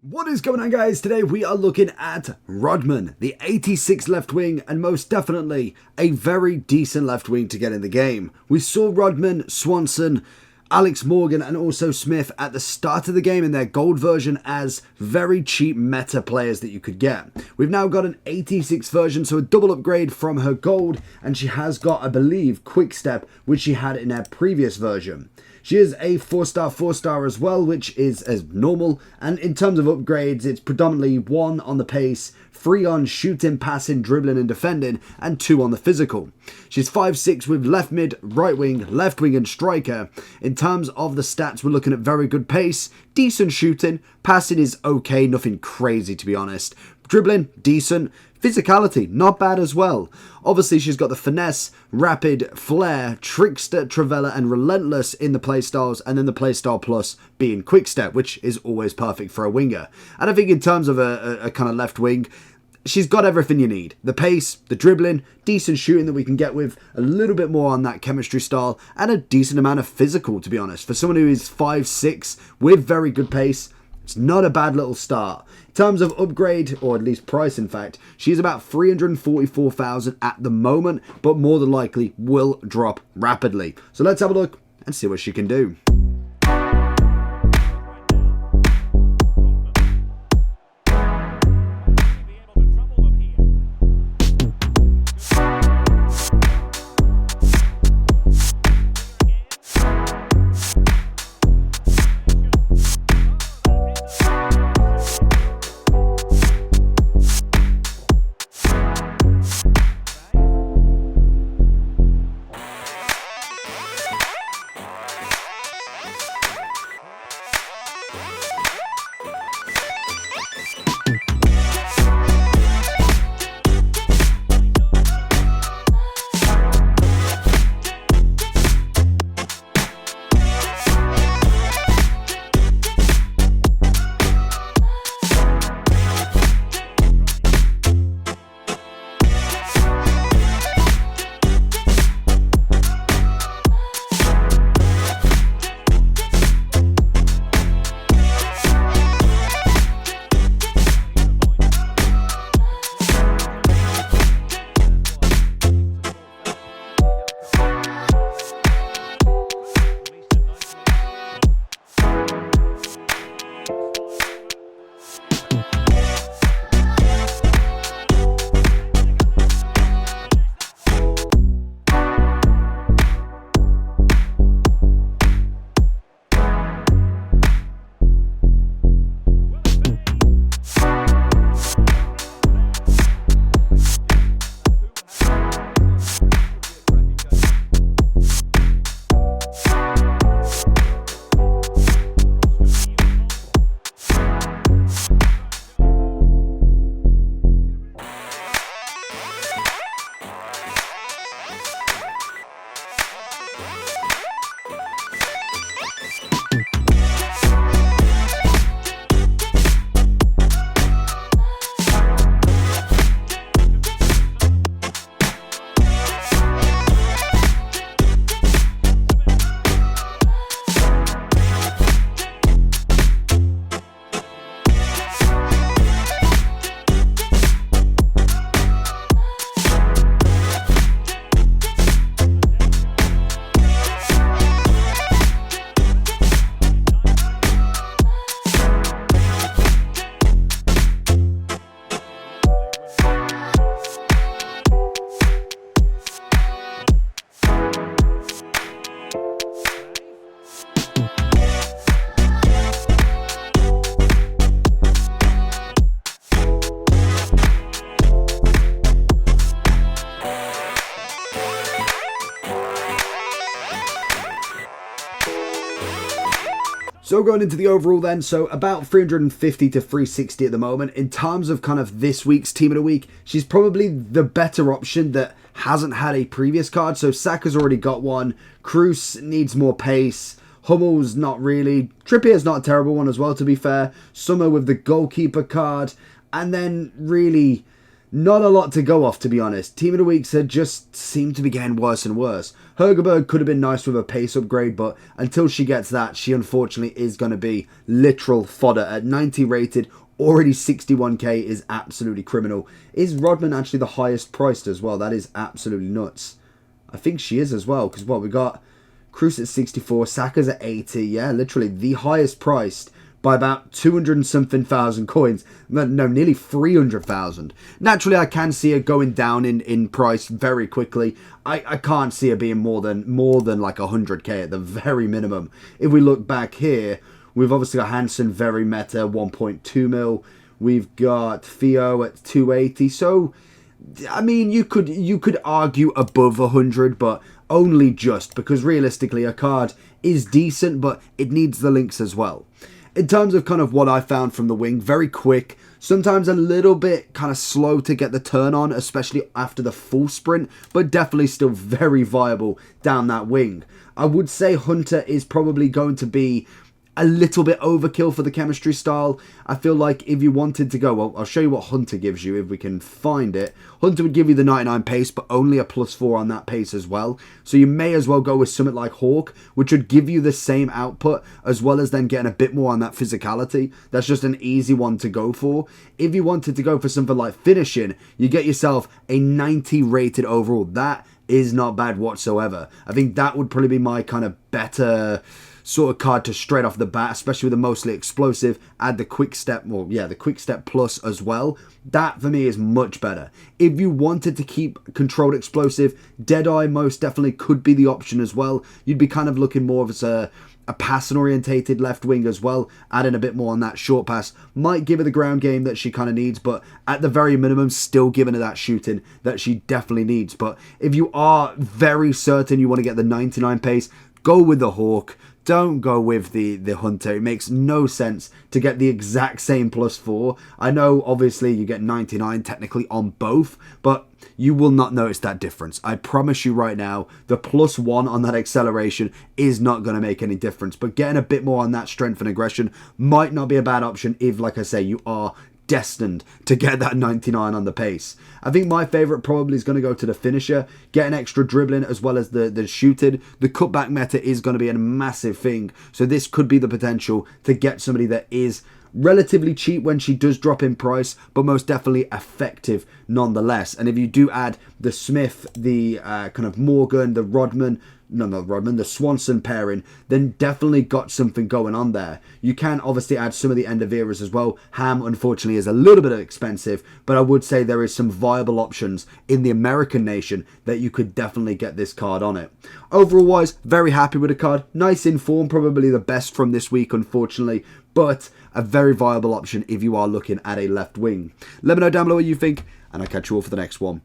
What is going on, guys? Today we are looking at Rodman, the 86 left wing, and most definitely a very decent left wing to get in the game. We saw Rodman, Swanson, Alex Morgan and also Smith at the start of the game in their gold version as very cheap meta players that you could get. We've now got an 86 version, so a double upgrade from her gold, and she has got, I believe, quick step, which she had in her previous version. She is a 4-star as well, which is as normal. And in terms of upgrades, it's predominantly 1 on the pace, 3 on shooting, passing, dribbling and defending, and 2 on the physical. She's 5'6" with left mid, right wing, left wing and striker. In terms of the stats, we're looking at very good pace, decent shooting, passing is okay, nothing crazy to be honest. Dribbling, decent. Physicality, not bad as well. Obviously, she's got the finesse, rapid, flair, trickster, travella, and relentless in the playstyles, and then the playstyle plus being quickstep, which is always perfect for a winger. And I think in terms of a kind of left wing, she's got everything you need. The pace, the dribbling, decent shooting that we can get with, a little bit more on that chemistry style, and a decent amount of physical, to be honest. For someone who is 5'6", with very good pace, it's not a bad little start. In terms of upgrade, or at least price in fact, she's about 344,000 at the moment, but more than likely will drop rapidly. So let's have a look and see what she can do. So going into the overall then, so about 350 to 360 at the moment. In terms of kind of this week's Team of the Week, she's probably the better option that hasn't had a previous card. So Saka's already got one. Kroos needs more pace. Hummel's not really. Trippier's not a terrible one as well, to be fair. Summer with the goalkeeper card. And then really Not a lot to go off, to be honest. Team of the Weeks had just seemed to be getting worse and worse. Hergerberg could have been nice with a pace upgrade, but until she gets that, she unfortunately is going to be literal fodder. At 90 rated, already 61k is absolutely criminal. Is Rodman actually the highest priced as well? That is absolutely nuts. I think she is as well, because what we got, Cruz at 64, Saka's at 80. Yeah, literally the highest priced by about 200 and something thousand coins. No, nearly 300,000. Naturally, I can see her going down in price very quickly. I can't see her being more than like 100k at the very minimum. If we look back here, we've obviously got Hansen, very meta, 1.2 mil. We've got Theo at 280. So, I mean, you could argue above 100, but only just, because realistically, a card is decent, but it needs the links as well. In terms of kind of what I found from the wing, very quick, sometimes a little bit kind of slow to get the turn on, especially after the full sprint, but definitely still very viable down that wing. I would say Hunter is probably going to be a little bit overkill for the chemistry style. I feel like if you wanted to go, well, I'll show you what Hunter gives you if we can find it. Hunter would give you the 99 pace, but only a +4 on that pace as well. So you may as well go with something like Hawk, which would give you the same output, as well as then getting a bit more on that physicality. That's just an easy one to go for. If you wanted to go for something like finishing, you get yourself a 90 rated overall. That is not bad whatsoever. I think that would probably be my kind of better sort of card to straight off the bat, especially with the mostly explosive. Add the quick step, well, yeah, the quick step plus as well. That for me is much better. If you wanted to keep controlled explosive, Deadeye most definitely could be the option as well. You'd be kind of looking more of a passing orientated left wing as well. Adding a bit more on that short pass might give her the ground game that she kind of needs, but at the very minimum, still giving her that shooting that she definitely needs. But if you are very certain you want to get the 99 pace, go with the Hawk. Don't go with the Hunter. It makes no sense to get the exact same +4. I know, obviously, you get 99 technically on both, but you will not notice that difference. I promise you right now, the +1 on that acceleration is not going to make any difference. But getting a bit more on that strength and aggression might not be a bad option if, like I say, you are destined to get that 99 on the pace. I think my favourite probably is going to go to the finisher, getting extra dribbling as well as the shooting. The cutback meta is going to be a massive thing, so this could be the potential to get somebody that is relatively cheap when she does drop in price, but most definitely effective nonetheless. And if you do add the Smith, the kind of Morgan, the Rodman, the Swanson pairing, then definitely got something going on there. You can obviously add some of the end of eras as well. Ham, unfortunately, is a little bit expensive, but I would say there is some viable options in the American nation that you could definitely get this card on it. Overall wise, very happy with the card. Nice in form, probably the best from this week, unfortunately, but a very viable option if you are looking at a left wing. Let me know down below what you think, and I'll catch you all for the next one.